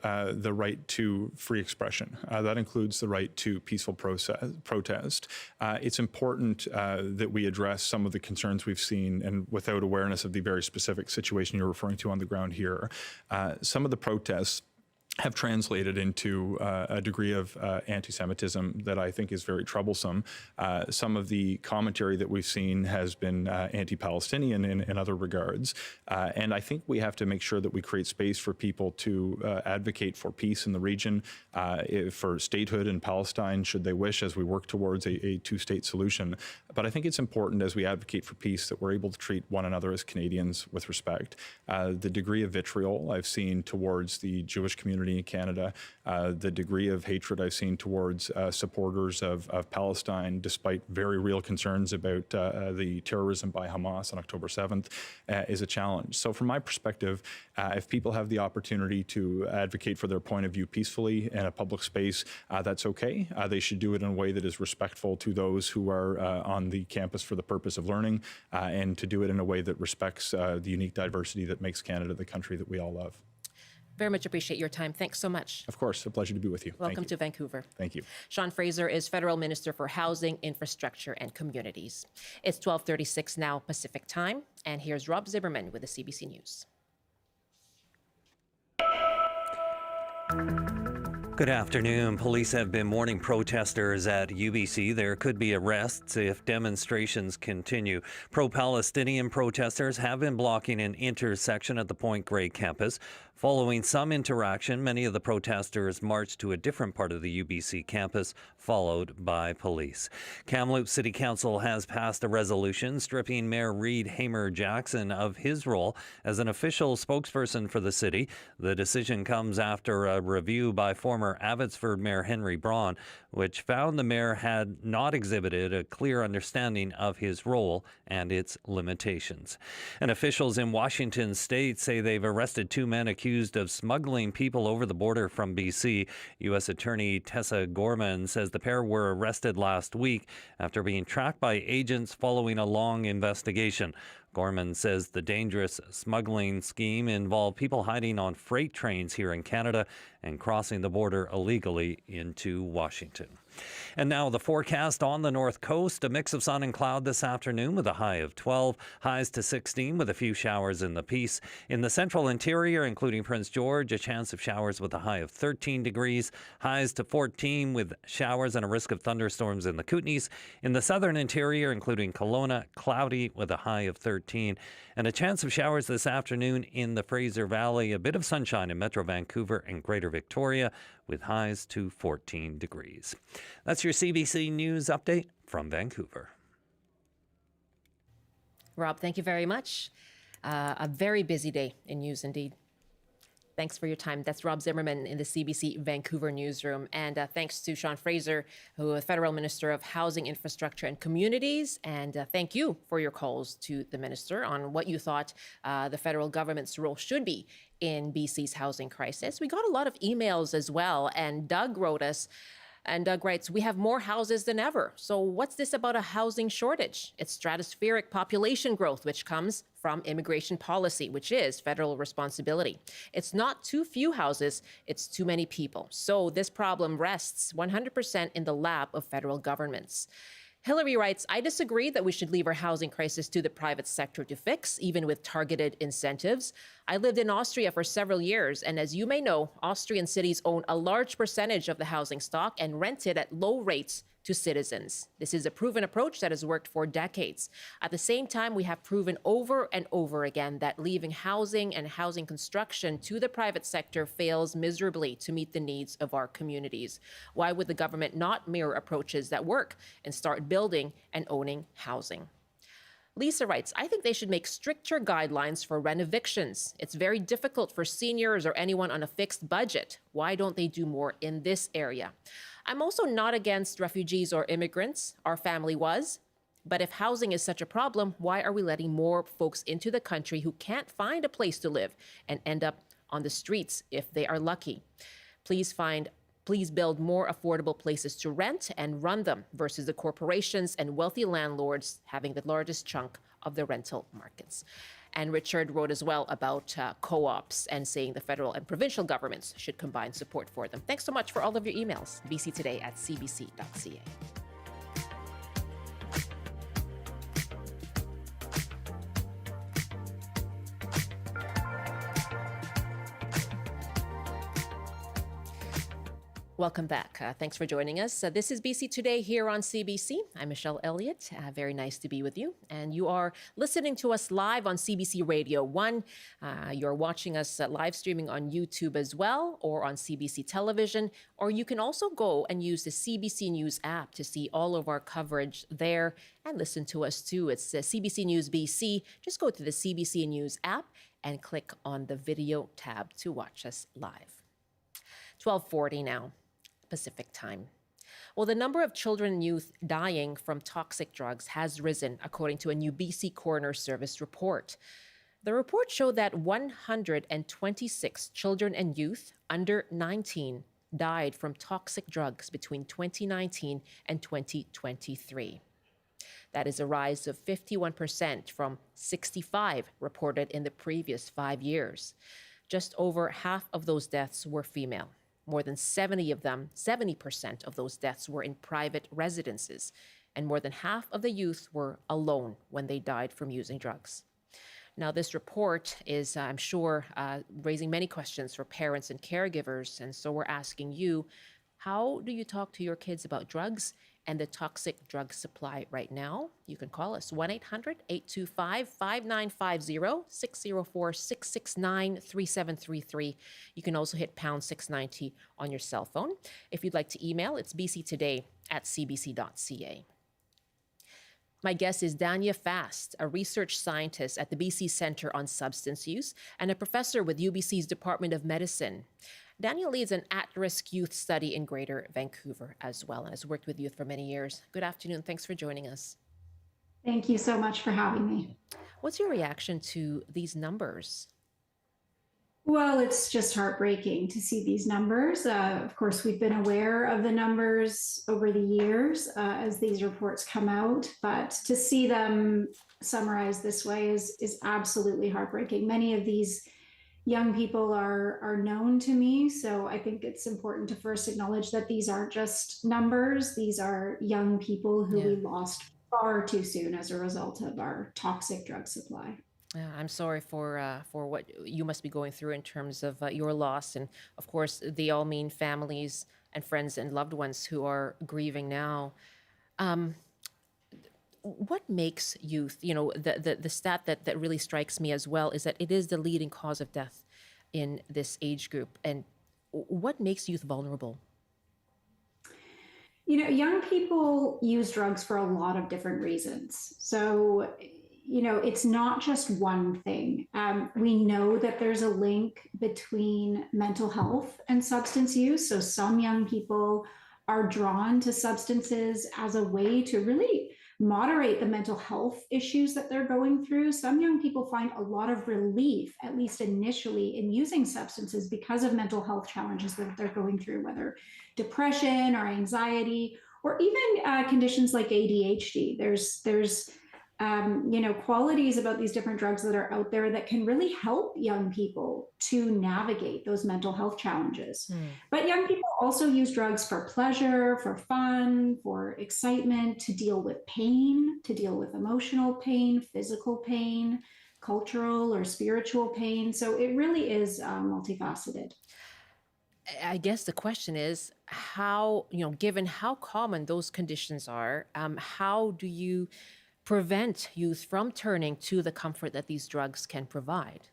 the right to free expression. That includes the right to peaceful protest. It's important that we address some of the concerns we've seen, and without awareness of the very specific situation you're referring to on the ground here, some of the protests have translated into a degree of anti-Semitism that I think is very troublesome. Some of the commentary that we've seen has been anti-Palestinian in other regards. And I think we have to make sure that we create space for people to advocate for peace in the region, for statehood in Palestine, should they wish, as we work towards a two-state solution. But I think it's important, as we advocate for peace, that we're able to treat one another as Canadians with respect. The degree of vitriol I've seen towards the Jewish community community in Canada. The degree of hatred I've seen towards supporters of Palestine, despite very real concerns about the terrorism by Hamas on October 7th, is a challenge. So from my perspective, if people have the opportunity to advocate for their point of view peacefully in a public space, that's okay. They should do it in a way that is respectful to those who are on the campus for the purpose of learning, and to do it in a way that respects the unique diversity that makes Canada the country that we all love. Very much appreciate your time. Thanks so much. Of course, a pleasure to be with you. Welcome to Vancouver. Thank you. Sean Fraser is Federal Minister for Housing, Infrastructure and Communities. It's 12:36 now Pacific Time, and here's Rob Zimmerman with the CBC News. Good afternoon. Police have been warning protesters at UBC there could be arrests if demonstrations continue. Pro-Palestinian protesters have been blocking an intersection at the Point Grey campus. Following some interaction, many of the protesters marched to a different part of the UBC campus, followed by police. Kamloops City Council has passed a resolution stripping Mayor Reed Hamer-Jackson of his role as an official spokesperson for the city. The decision comes after a review by former Abbotsford Mayor Henry Braun, which found the mayor had not exhibited a clear understanding of his role and its limitations. And officials in Washington state say they've arrested 2 men accused of smuggling people over the border from BC. U.S. Attorney Tessa Gorman says the pair were arrested last week after being tracked by agents following a long investigation. Gorman says the dangerous smuggling scheme involved people hiding on freight trains here in Canada and crossing the border illegally into Washington. And now the forecast on the north coast, a mix of sun and cloud this afternoon with a high of 12, highs to 16 with a few showers in the Peace. In the central interior, including Prince George, a chance of showers with a high of 13 degrees, highs to 14 with showers and a risk of thunderstorms in the Kootenays. In the southern interior, including Kelowna, cloudy with a high of 13, and a chance of showers this afternoon in the Fraser Valley, a bit of sunshine in Metro Vancouver and Greater Victoria with highs to 14 degrees. That's your CBC News update from Vancouver. Rob, thank you very much. A very busy day in news indeed. Thanks for your time. That's Rob Zimmerman in the CBC Vancouver newsroom. And thanks to Sean Fraser, who is Federal Minister of Housing, Infrastructure and Communities. And thank you for your calls to the Minister on what you thought the federal government's role should be in BC's housing crisis. We got a lot of emails as well. And Doug wrote us. And Doug writes, we have more houses than ever. So what's this about a housing shortage? It's stratospheric population growth, which comes from immigration policy, which is federal responsibility. It's not too few houses, it's too many people. So this problem rests 100% in the lap of federal governments. Hillary writes, I disagree that we should leave our housing crisis to the private sector to fix, even with targeted incentives. I lived in Austria for several years, and as you may know, Austrian cities own a large percentage of the housing stock and rent it at low rates to citizens. This is a proven approach that has worked for decades. At the same time, we have proven over and over again that leaving housing and housing construction to the private sector fails miserably to meet the needs of our communities. Why would the government not mirror approaches that work and start building and owning housing? Lisa writes, I think they should make stricter guidelines for rent evictions. It's very difficult for seniors or anyone on a fixed budget. Why don't they do more in this area? I'm also not against refugees or immigrants. Our family was. But if housing is such a problem, why are we letting more folks into the country who can't find a place to live and end up on the streets if they are lucky? Please build more affordable places to rent and run them versus the corporations and wealthy landlords having the largest chunk of the rental markets. And Richard wrote as well about co-ops and saying the federal and provincial governments should combine support for them. Thanks so much for all of your emails. bctoday@cbc.ca. Welcome back. Thanks for joining us. This is BC Today here on CBC. I'm Michelle Elliott. Very nice to be with you. And you are listening to us live on CBC Radio 1. You're watching us live streaming on YouTube as well, or on CBC Television. Or you can also go and use the CBC News app to see all of our coverage there and listen to us too. It's CBC News BC. Just go to the CBC News app and click on the video tab to watch us live. 12:40 now, Pacific time. Well, the number of children and youth dying from toxic drugs has risen, according to a new BC Coroner Service report. The report showed that 126 children and youth under 19 died from toxic drugs between 2019 and 2023. That is a rise of 51% from 65 reported in the previous 5 years. Just over half of those deaths were female. More than 70% of those deaths were in private residences, and more than half of the youth were alone when they died from using drugs. Now, this report is, I'm sure, raising many questions for parents and caregivers, and so we're asking you, how do you talk to your kids about drugs and the toxic drug supply right now? You can call us 1-800-825-5950, 604-669-3733. You can also hit pound 690 on your cell phone. If you'd like to email, it's bctoday@cbc.ca. My guest is Dania Fast, a research scientist at the BC Centre on Substance Use and a professor with UBC's Department of Medicine. Dania leads an at-risk youth study in Greater Vancouver as well and has worked with youth for many years. Good afternoon. Thanks for joining us. Thank you so much for having me. What's your reaction to these numbers? Well, it's just heartbreaking to see these numbers. Of course, we've been aware of the numbers over the years as these reports come out, but to see them summarized this way is absolutely heartbreaking. Many of these young people are known to me, so I think it's important to first acknowledge that these aren't just numbers. These are young people who we lost far too soon as a result of our toxic drug supply. Yeah, I'm sorry for what you must be going through in terms of your loss. And of course, they all mean families and friends and loved ones who are grieving now. What makes youth, the stat that really strikes me as well is that it is the leading cause of death in this age group. And what makes youth vulnerable? Young people use drugs for a lot of different reasons. So it's not just one thing. We know that there's a link between mental health and substance use. So some young people are drawn to substances as a way to really moderate the mental health issues that they're going through. Some young people find a lot of relief, at least initially, in using substances because of mental health challenges that they're going through, whether depression or anxiety, or even conditions like ADHD. There's qualities about these different drugs that are out there that can really help young people to navigate those mental health challenges. But young people also use drugs for pleasure, for fun, for excitement, to deal with pain, to deal with emotional pain, physical pain, cultural or spiritual pain. So it really is multifaceted. I guess the question is how, given how common those conditions are, how do you prevent youth from turning to the comfort that these drugs can provide?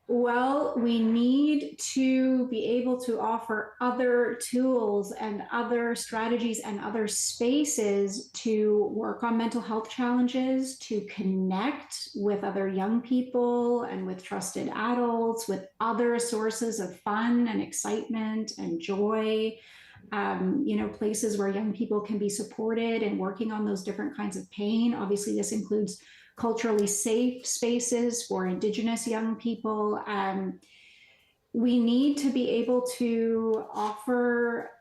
Well, we need to be able to offer other tools and other strategies and other spaces to work on mental health challenges, to connect with other young people and with trusted adults, with other sources of fun and excitement and joy. Places where young people can be supported and working on those different kinds of pain. Obviously, this includes culturally safe spaces for Indigenous young people. We need to be able to offer,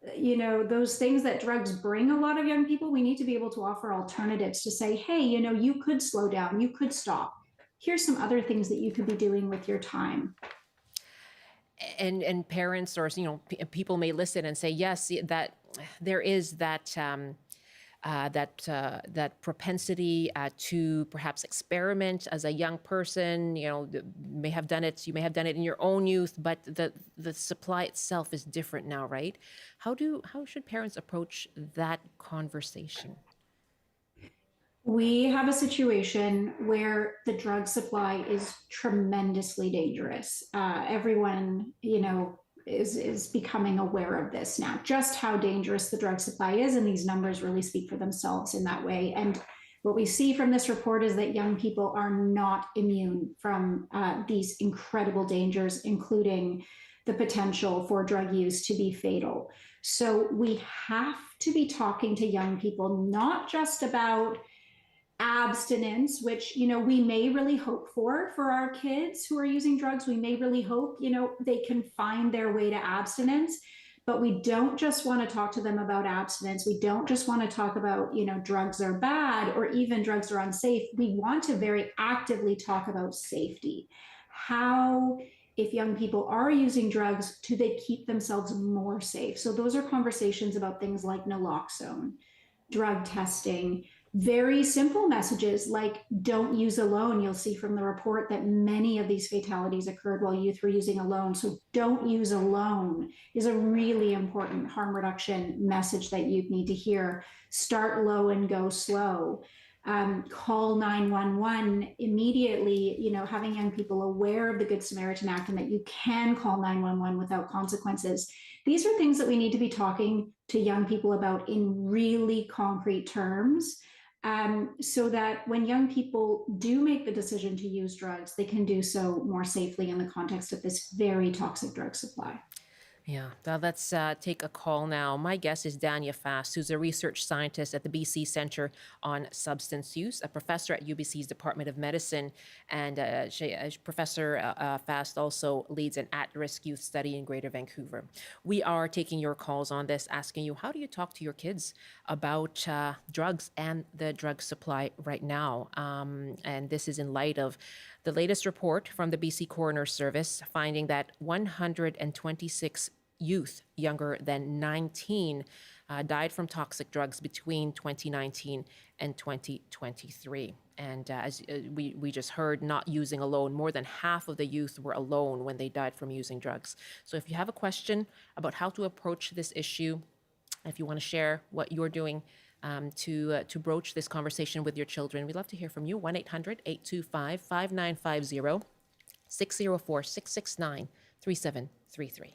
those things that drugs bring a lot of young people. We need to be able to offer alternatives to say, hey, you could slow down, you could stop. Here's some other things that you could be doing with your time. And parents or people may listen and say, yes, that there is that propensity to perhaps experiment as a young person. You may have done it in your own youth, but the supply itself is different now, right? How should parents approach that conversation? We have a situation where the drug supply is tremendously dangerous. Everyone, is becoming aware of this now, just how dangerous the drug supply is, and these numbers really speak for themselves in that way. And what we see from this report is that young people are not immune from these incredible dangers, including the potential for drug use to be fatal. So we have to be talking to young people, not just about abstinence, which, you know, we may really hope for our kids who are using drugs. We may really hope, you know, they can find their way to abstinence. But we don't just want to talk to them about abstinence. We don't just want to talk about, you know, drugs are bad or even drugs are unsafe. We want to very actively talk about safety. How, if young people are using drugs, do they keep themselves more safe? So those are conversations about things like naloxone, drug testing, very simple messages like don't use alone. You'll see from the report that many of these fatalities occurred while youth were using alone. So don't use alone is a really important harm reduction message that youth need to hear. Start low and go slow. Call 911 immediately, you know, having young people aware of the Good Samaritan Act and that you can call 911 without consequences. These are things that we need to be talking to young people about in really concrete terms. So that when young people do make the decision to use drugs, they can do so more safely in the context of this very toxic drug supply. Yeah, now let's take a call now. My guest is Dania Fast, who's a research scientist at the BC Centre on Substance Use, a professor at UBC's Department of Medicine, and Professor Fast also leads an at-risk youth study in Greater Vancouver. We are taking your calls on this, asking you, how do you talk to your kids about drugs and the drug supply right now? And this is in light of the latest report from the BC Coroner Service finding that 126 youth younger than 19 died from toxic drugs between 2019 and 2023. And as we just heard, not using alone, more than half of the youth were alone when they died from using drugs. So if you have a question about how to approach this issue, if you want to share what you're doing to broach this conversation with your children, we'd love to hear from you. 1-800-825-5950, 604-669-3733.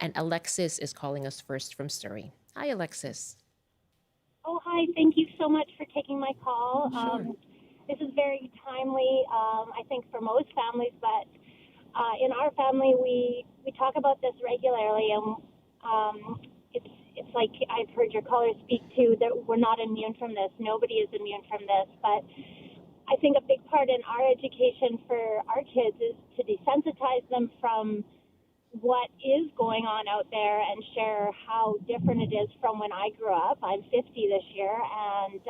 And Alexis is calling us first from Surrey. Hi, Alexis. Oh, hi. Thank you so much for taking my call. Sure. This is very timely, I think, for most families, but in our family, we talk about this regularly, and it's like I've heard your caller speak to, that we're not immune from this. Nobody is immune from this, but I think a big part in our education for our kids is to desensitize them from what is going on out there and share how different it is from when I grew up. I'm 50 this year, and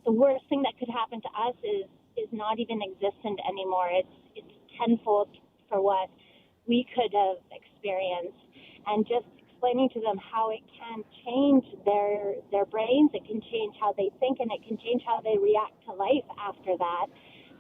the worst thing that could happen to us is not even existent anymore. It's tenfold for what we could have experienced, and just explaining to them how it can change their brains, it can change how they think, and it can change how they react to life after that.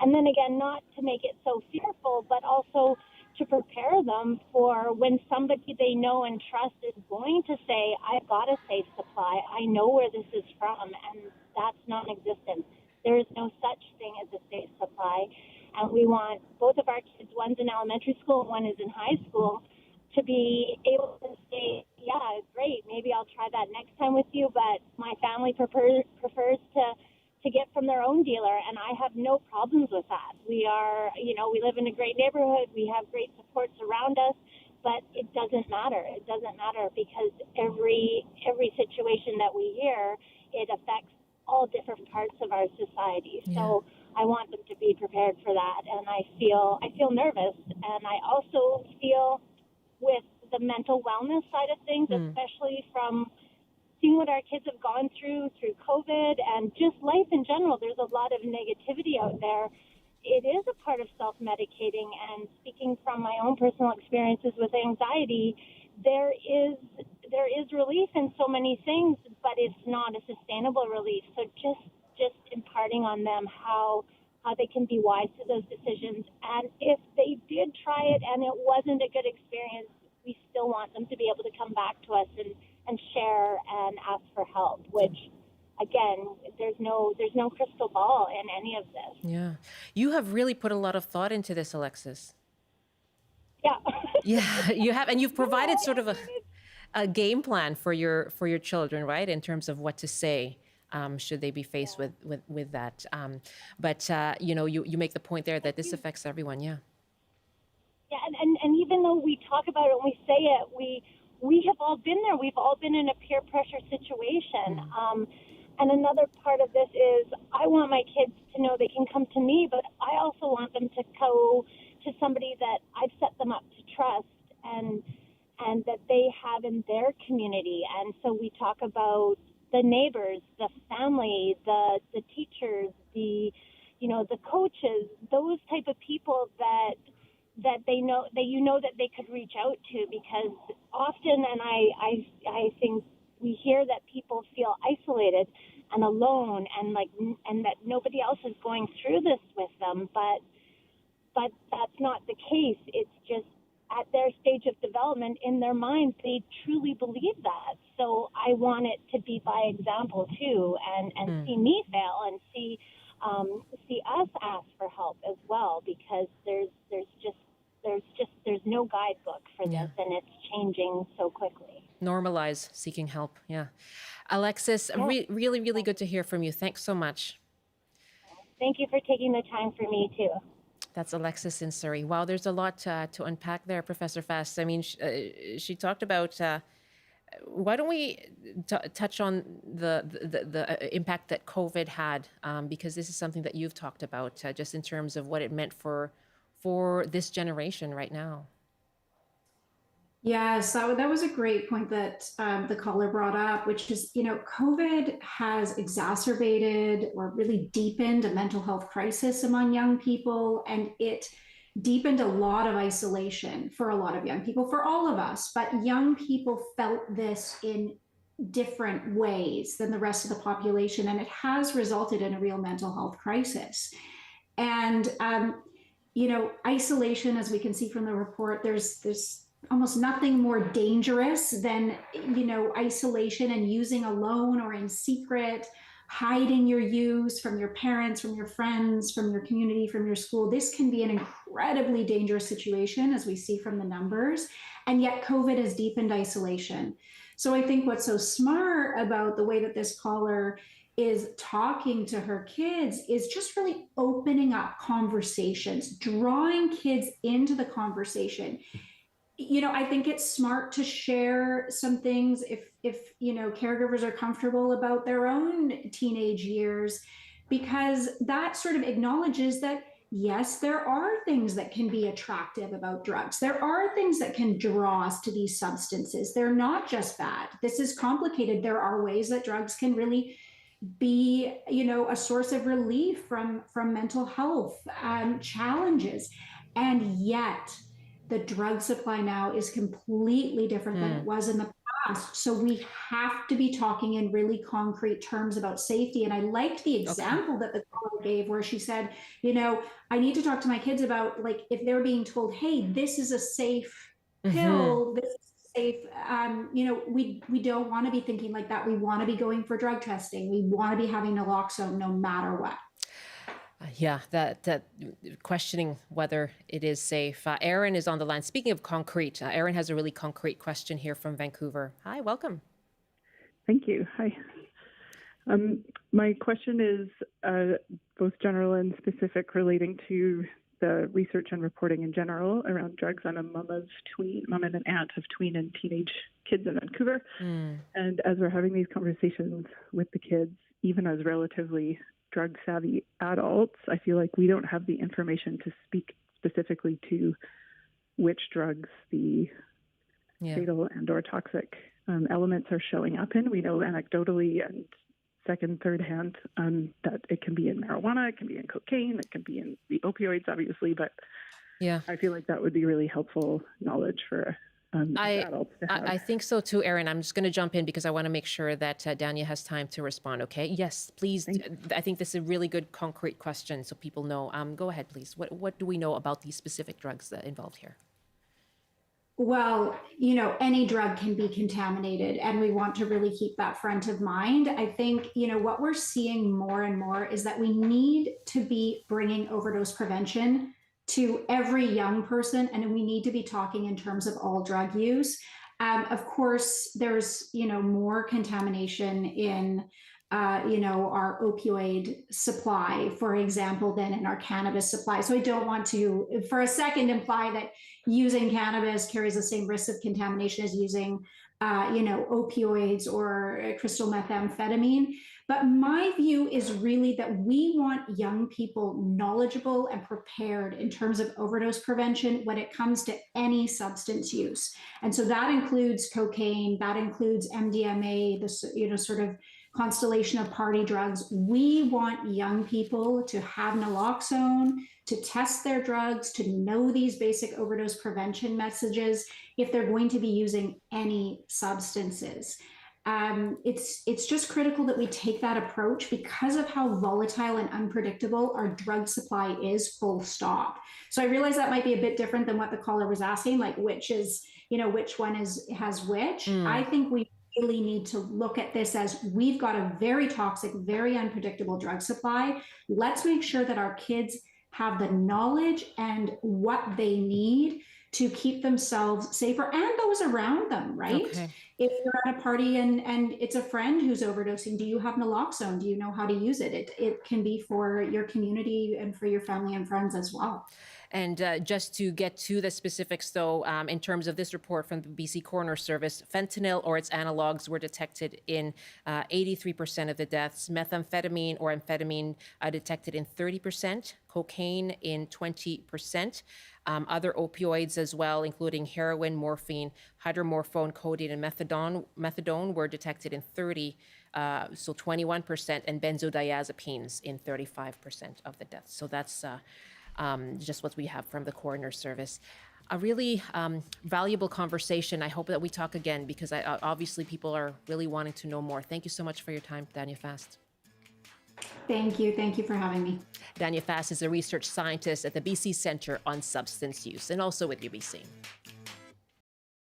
And then again, not to make it so fearful, but also to prepare them for when somebody they know and trust is going to say, I've got a safe supply, I know where this is from, and that's non-existent. There is no such thing as a safe supply. And we want both of our kids, one's in elementary school, one is in high school, to be able to say, yeah, great, maybe I'll try that next time with you, but my family prefers to get from their own dealer, and I have no problems with that. We are, we live in a great neighborhood, we have great supports around us, but it doesn't matter. It doesn't matter because every situation that we hear, it affects all different parts of our society. Yeah. So I want them to be prepared for that, and I feel nervous, and I also feel with the mental wellness side of things, especially from seeing what our kids have gone through COVID and just life in general. There's a lot of negativity out there. It is a part of self-medicating, and speaking from my own personal experiences with anxiety, there is relief in so many things, but it's not a sustainable relief. So just imparting on them how they can be wise to those decisions. And if they did try it and it wasn't a good experience, we still want them to be able to come back to us and share and ask for help, which, again, there's no crystal ball in any of this. Yeah. You have really put a lot of thought into this, Alexis. Yeah. Yeah, you have, and you've provided sort of a game plan for your children, right, in terms of what to say should they be faced with that. But you make the point there that this affects everyone. Yeah. Yeah, and even though we talk about it and we say it, we have all been there. We've all been in a peer pressure situation. And another part of this is I want my kids to know they can come to me, but I also want them to go to somebody that I've set them up to trust and that they have in their community. And so we talk about the neighbors, the family, the teachers, the coaches, those type of people that they know that they could reach out to, because often, and I think we hear that people feel isolated and alone and that nobody else is going through this with them, but that's not the case. It's just at their stage of development in their minds, they truly believe that. So I want it to be by example too, and see me fail and see us ask for help as well, because there's no guidebook for this, and it's changing so quickly. Normalize seeking help. Yeah. Alexis, really, really good to hear from you. Thanks so much. Thank you for taking the time for me too. That's Alexis in Surrey. Wow, there's a lot to unpack there, Professor Fast. I mean, she talked about, why don't we touch on the impact that COVID had, because this is something that you've talked about, just in terms of what it meant for this generation right now. Yes, that was a great point that the caller brought up, which is, COVID has exacerbated or really deepened a mental health crisis among young people, and it deepened a lot of isolation for a lot of young people, for all of us. But young people felt this in different ways than the rest of the population, and it has resulted in a real mental health crisis. And, isolation, as we can see from the report, there's almost nothing more dangerous than, isolation and using alone or in secret, hiding your use from your parents, from your friends, from your community, from your school. This can be an incredibly dangerous situation, as we see from the numbers. And yet COVID has deepened isolation. So I think what's so smart about the way that this caller is talking to her kids is just really opening up conversations, drawing kids into the conversation. I think it's smart to share some things if caregivers are comfortable about their own teenage years, because that sort of acknowledges that, yes, there are things that can be attractive about drugs. There are things that can draw us to these substances. They're not just bad. This is complicated. There are ways that drugs can really be, a source of relief from mental health challenges. And yet, the drug supply now is completely different than it was in the past. So we have to be talking in really concrete terms about safety. And I liked the example that the caller gave, where she said, I need to talk to my kids about, like, if they're being told, hey, this is a safe pill, this is safe, we don't want to be thinking like that. We want to be going for drug testing. We want to be having naloxone no matter what. Yeah, that questioning whether it is safe. Aaron is on the line. Speaking of concrete, Aaron has a really concrete question here from Vancouver. Hi, welcome. Thank you. Hi. My question is both general and specific, relating to the research and reporting in general around drugs. I'm a mom and an aunt of tween and teenage kids in Vancouver. And as we're having these conversations with the kids, even as relatively drug-savvy adults, I feel like we don't have the information to speak specifically to which drugs the fatal and or toxic elements are showing up in. We know anecdotally and second, third hand that it can be in marijuana, it can be in cocaine, it can be in the opioids, obviously, but I feel like that would be really helpful knowledge for adults to have. I think so too, Erin. I'm just going to jump in because I want to make sure that Dania has time to respond, okay? Yes, please. I think this is a really good concrete question so people know. Go ahead, please. What do we know about these specific drugs that involved here? Well, any drug can be contaminated, and we want to really keep that front of mind. I think, what we're seeing more and more is that we need to be bringing overdose prevention to every young person, and we need to be talking in terms of all drug use. Of course, there's, more contamination in our opioid supply, for example, than in our cannabis supply. So I don't want to, for a second, imply that using cannabis carries the same risk of contamination as using, opioids or crystal methamphetamine. But my view is really that we want young people knowledgeable and prepared in terms of overdose prevention when it comes to any substance use. And so that includes cocaine, that includes MDMA, the sort of constellation of party drugs. We want young people to have naloxone, to test their drugs, to know these basic overdose prevention messages if they're going to be using any substances. It's just critical that we take that approach because of how volatile and unpredictable our drug supply is, full stop. So I realize that might be a bit different than what the caller was asking, like which one has which. I think we really need to look at this as we've got a very toxic, very unpredictable drug supply. Let's make sure that our kids have the knowledge and what they need to keep themselves safer and those around them, right? Okay. If you're at a party and it's a friend who's overdosing, do you have naloxone? Do you know how to use it? It can be for your community and for your family and friends as well. And just to get to the specifics, though, in terms of this report from the BC Coroner Service, fentanyl or its analogs were detected in 83% of the deaths, methamphetamine or amphetamine detected in 30%, cocaine in 20%, other opioids as well, including heroin, morphine, hydromorphone, codeine, and methadone were detected in 30%. So 21%, and benzodiazepines in 35% of the deaths. So that's just what we have from the Coroner Service. A really valuable conversation. I hope that we talk again because obviously people are really wanting to know more. Thank you so much for your time, Dania Fast. Thank you. Thank you for having me. Dania Fast is a research scientist at the BC Centre on Substance Use and also with UBC.